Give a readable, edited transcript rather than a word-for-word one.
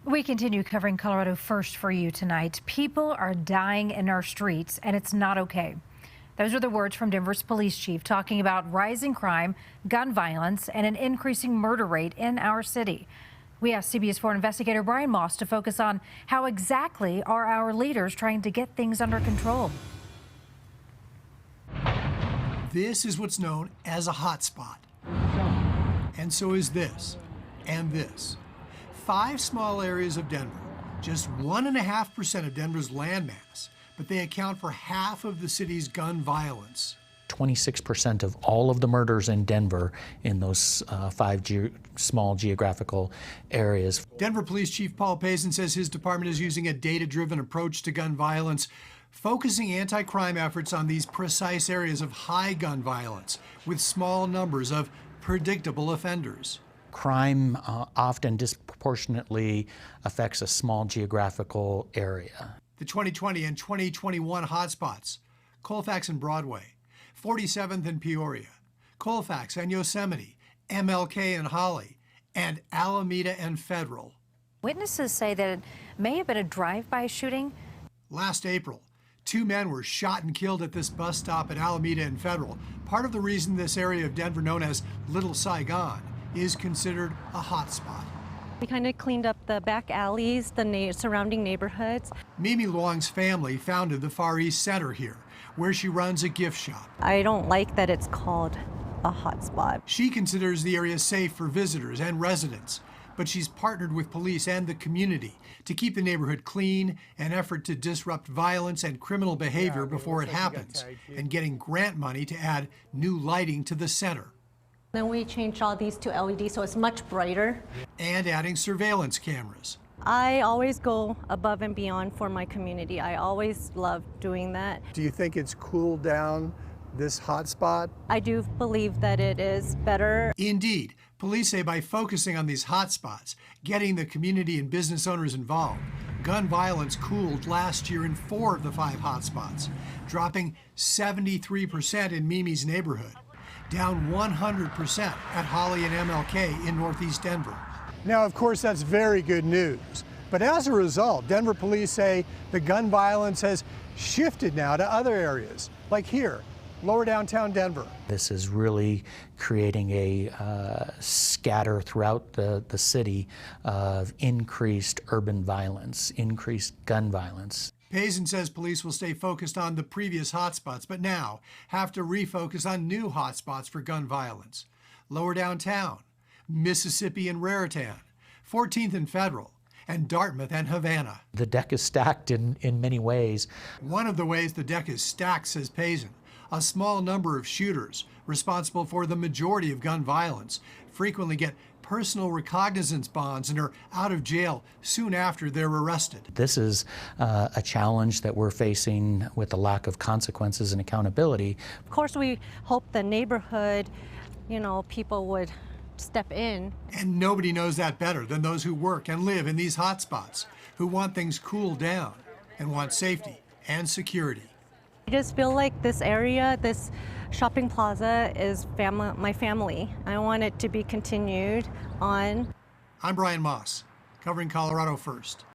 We continue covering Colorado First for you tonight. People are dying in our streets, and it's not okay. Those are the words from Denver's police chief talking about rising crime, gun violence, and an increasing murder rate in our city. We asked CBS 4 investigator Brian Moss to focus on how exactly are our leaders trying to get things under control. This is what's known as a hotspot. And so is this and this. 5 small areas of Denver, just 1.5% of Denver's landmass, but they account for half of the city's gun violence. 26% of all of the murders in Denver in those 5 small geographical areas. Denver Police Chief Paul Pazen says his department is using a data-driven approach to gun violence, focusing anti-crime efforts on these precise areas of high gun violence with small numbers of predictable offenders. Crime often disproportionately affects a small geographical area. The 2020 and 2021 hotspots: Colfax and Broadway, 47th and Peoria, Colfax and Yosemite, MLK and Holly, and Alameda and Federal. Witnesses say that it may have been a drive-by shooting. Last April, 2 men were shot and killed at this bus stop at Alameda and Federal. Part of the reason this area of Denver, known as Little Saigon, is considered a hotspot. We kind of cleaned up the back alleys, the surrounding neighborhoods. Mimi Luong's family founded the Far East Center here, where she runs a gift shop. I don't like that it's called a hotspot. She considers the area safe for visitors and residents, but she's partnered with police and the community to keep the neighborhood clean, an effort to disrupt violence and criminal behavior before it happens, and getting grant money to add new lighting to the center. Then we changed all these to LED, so it's much brighter. And adding surveillance cameras. I always go above and beyond for my community. I always love doing that. Do you think it's cooled down this hotspot? I do believe that it is better. Indeed, police say by focusing on these hotspots, getting the community and business owners involved, gun violence cooled last year in 4 of the 5 hotspots, dropping 73% in Mimi's neighborhood, down 100% at Holly and MLK in Northeast Denver. Now, of course, that's very good news. But as a result, Denver police say the gun violence has shifted now to other areas, like here, lower downtown Denver. This is really creating a scatter throughout the city of increased urban violence, increased gun violence. Pazen says police will stay focused on the previous hotspots, but now have to refocus on new hotspots for gun violence. Lower downtown, Mississippi and Raritan, 14th and Federal, and Dartmouth and Havana. The deck is stacked in many ways. One of the ways the deck is stacked, says Pazen, a small number of shooters responsible for the majority of gun violence frequently get personal recognizance bonds and are out of jail soon after they're arrested. This is a challenge that we're facing with the lack of consequences and accountability. Of course, we hope the neighborhood, people would step in. And nobody knows that better than those who work and live in these hotspots, who want things cooled down and want safety and security. I just feel like this area, this shopping plaza is my family. I want it to be continued on. I'm Brian Moss, covering Colorado First.